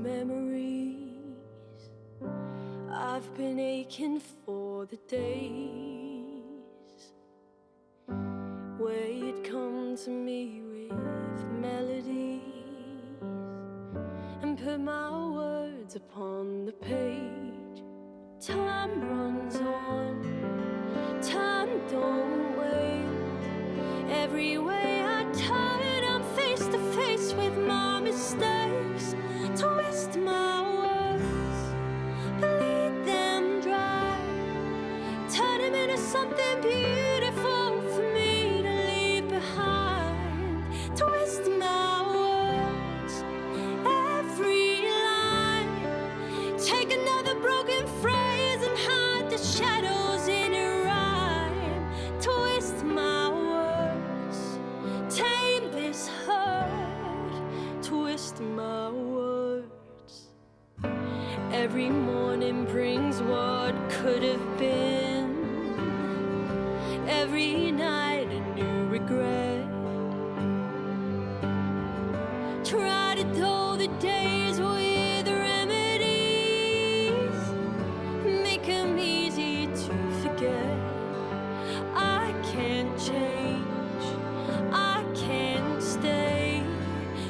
memories. I've been aching for the days where you'd come to me with melodies and put my words upon the page. Time runs on, time don't wait. Every way I turn, I'm face to face with my mistakes. Twist my words, bleed them dry, turn them into something beautiful for me to leave behind. Twist my words, every line, take another broken phrase and hide the shadows in a rhyme. Twist my words, tame this hurt, twist my words. Every morning brings what could have been, every night a new regret. Try to dull the days with remedies, make them easy to forget. I can't change, I can't stay,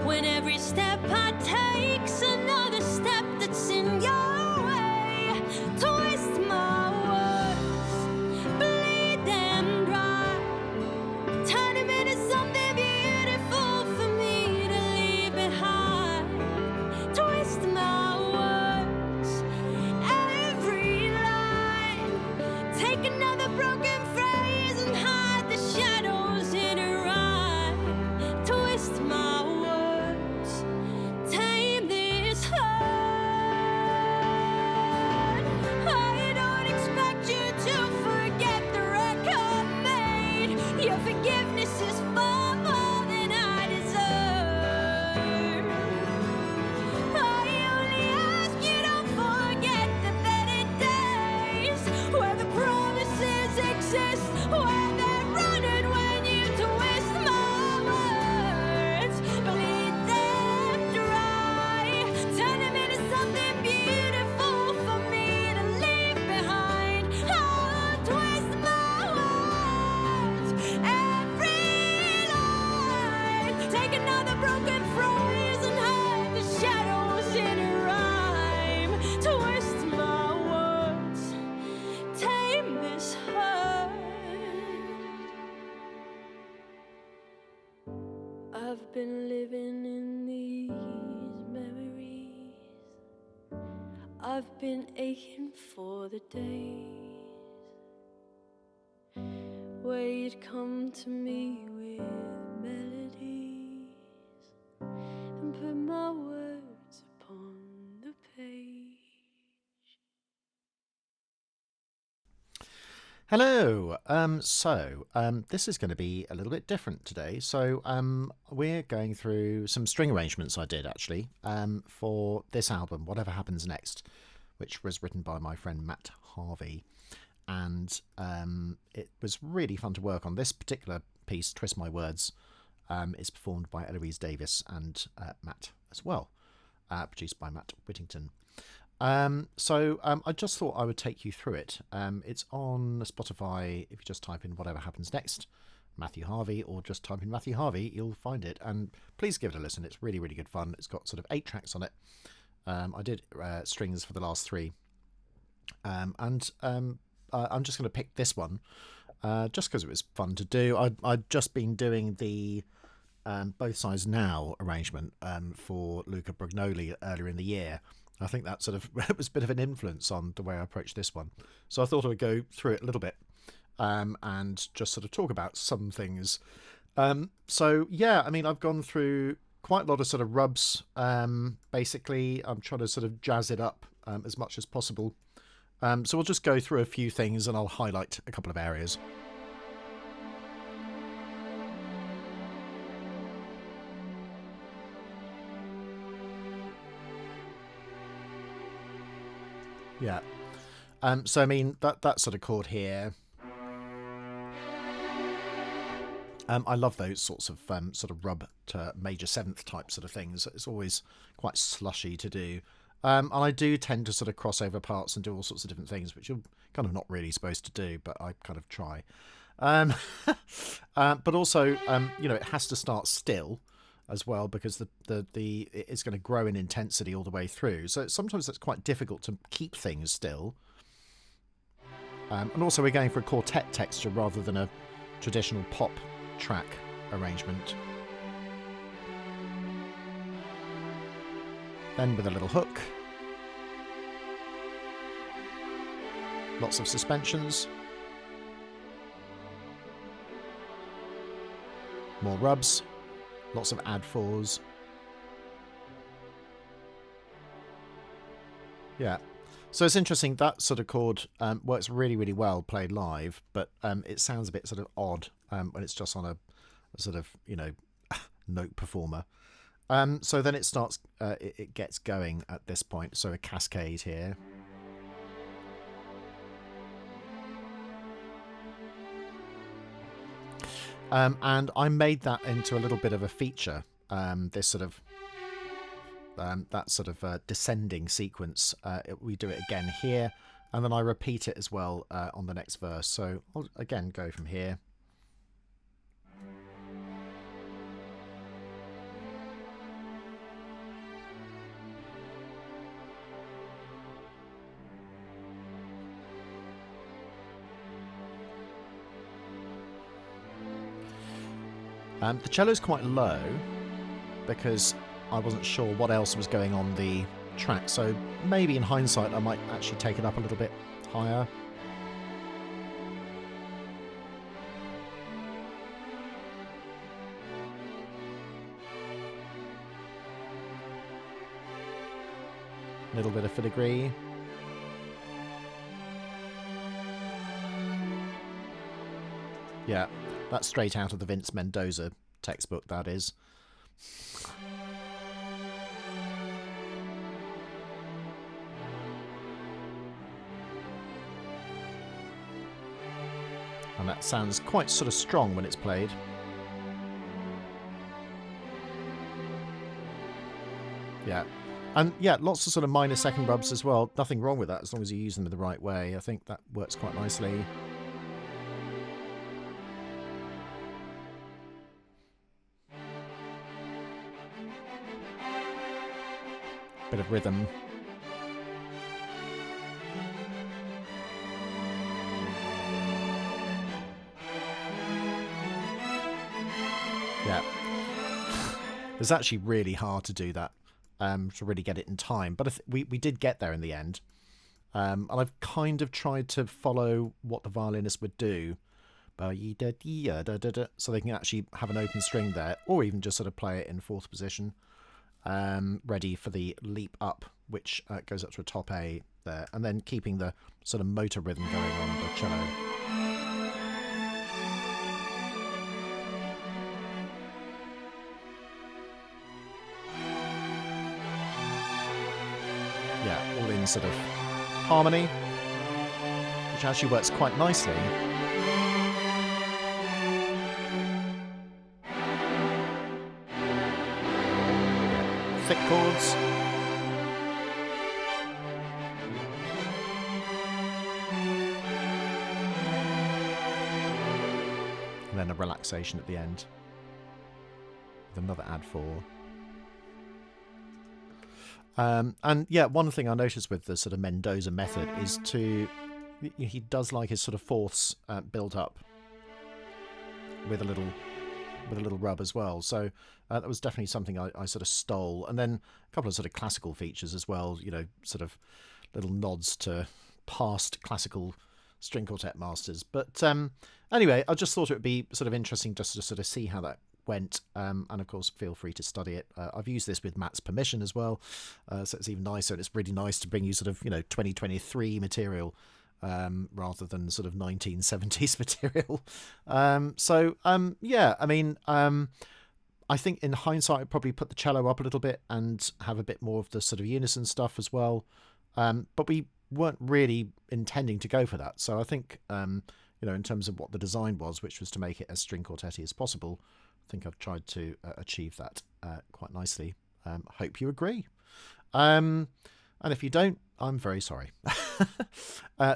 when every step I take's another step that's in your way. Twist my words, bleed them dry, turn them into something beautiful for me to leave behind. Twist my words, every line, take another broken phrase and hide the shadows in a rhyme. Twist my words, tame this hurt. I don't expect you to forget the record made. Your forgiveness is far more than I deserve. I only ask you don't forget the better days, where the promises exist, where they're running when you twist my words, bleed them dry, turn them into something beautiful for me to leave behind. Oh, twist my words, every line, take another broken phrase and hide the shadows in a rhyme. Twist my words, tame this hurt. I've been living in these memories, I've been aching for the days where you'd come to me with melodies and put my words upon the page. Hello. This is going to be a little bit different today. We're going through some string arrangements I did actually for this album, Whatever Happens Next, which was written by my friend Matt Harvey, and it was really fun to work on. This particular piece, Twist My Words, is performed by Eloise, Davies, and Matt as well, produced by Matt Whittington. I just thought I would take you through it. It's on Spotify. If you just type in Whatever Happens Next, Matthew Harvey, or just type in Matthew Harvey, you'll find it. And please give it a listen. It's really, really good fun. It's got sort of 8 tracks on it. I did strings for the last 3. I'm just going to pick this one just because it was fun to do. I'd just been doing the Both Sides Now arrangement for Luca Brugnoli earlier in the year. I think that sort of was a bit of an influence on the way I approached this one. So I thought I would go through it a little bit and just sort of talk about some things. I've gone through quite a lot of sort of rubs. Basically, I'm trying to sort of jazz it up as much as possible. So we'll just go through a few things and I'll highlight a couple of areas. Yeah. That sort of chord here I love those sorts of sort of rub to major seventh type sort of things. It's always quite slushy to do. And I do tend to sort of cross over parts and do all sorts of different things, which you're kind of not really supposed to do, but I kind of try. But also, it has to start still as well, because it's going to grow in intensity all the way through. So sometimes it's quite difficult to keep things still. And also we're going for a quartet texture rather than a traditional pop track arrangement. Then with a little hook. Lots of suspensions. More rubs. Lots of add fours. Yeah. So it's interesting, that sort of chord works really, really well played live, but it sounds a bit sort of odd when it's just on a sort of, note performer. So then it starts, it gets going at this point. So a cascade here. And I made that into a little bit of a feature, this sort of that sort of descending sequence. We do it again here, and then I repeat it as well on the next verse. So I'll again go from here. The cello's quite low because I wasn't sure what else was going on the track, so maybe in hindsight I might actually take it up a little bit higher. A little bit of filigree. Yeah, that's straight out of the Vince Mendoza textbook, that is. And that sounds quite sort of strong when it's played. Yeah. And yeah, lots of sort of minor second rubs as well. Nothing wrong with that as long as you use them in the right way. I think that works quite nicely. Bit of rhythm. Yeah. It's actually really hard to do that, to really get it in time. But we did get there in the end. And I've kind of tried to follow what the violinist would do. So they can actually have an open string there, or even just sort of play it in fourth position. Ready for the leap up, which goes up to a top A there, and then keeping the sort of motor rhythm going on the cello. Yeah, all in sort of harmony, which actually works quite nicely. Thick chords. And then a relaxation at the end with another add four. And yeah, one thing I noticed with the sort of Mendoza method is he does like his sort of fourths built up with a little rub as well. So that was definitely something I sort of stole. And then a couple of sort of classical features as well, sort of little nods to past classical string quartet masters. But anyway, I just thought it would be sort of interesting just to sort of see how that went. And of course, feel free to study it. I've used this with Matt's permission as well. So it's even nicer. And it's really nice to bring you sort of, 2023 material rather than sort of 1970s material. Yeah, I mean, I think in hindsight, I'd probably put the cello up a little bit and have a bit more of the sort of unison stuff as well. But we weren't really intending to go for that. So I think, in terms of what the design was, which was to make it as string quartet-y as possible. I think I've tried to achieve that quite nicely. Hope you agree. And if you don't, I'm very sorry.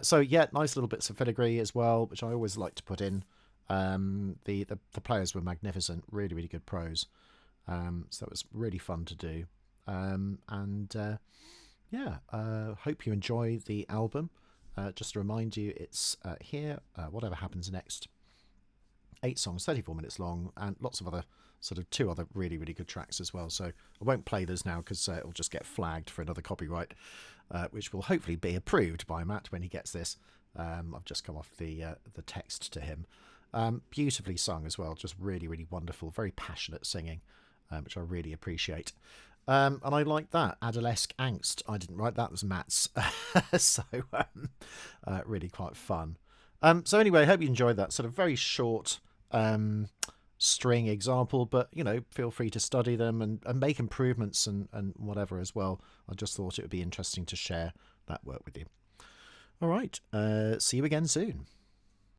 So yeah, nice little bits of filigree as well, which I always like to put in. The players were magnificent, really, really good pros. So it was really fun to do. Hope you enjoy the album. Just to remind you, it's here, Whatever Happens Next. 8 songs, 34 minutes long, and lots of other two other really, really good tracks as well. So I won't play those now because it'll just get flagged for another copyright, which will hopefully be approved by Matt when he gets this. I've just come off the text to him. Beautifully sung as well, just really, really wonderful, very passionate singing, which I really appreciate. And I like that. Adolesque Angst. I didn't write that, it was Matt's. So really quite fun. So anyway, I hope you enjoyed that sort of very short string example, but feel free to study them and make improvements and whatever as well. I just thought it would be interesting to share that work with you. All right, see you again soon.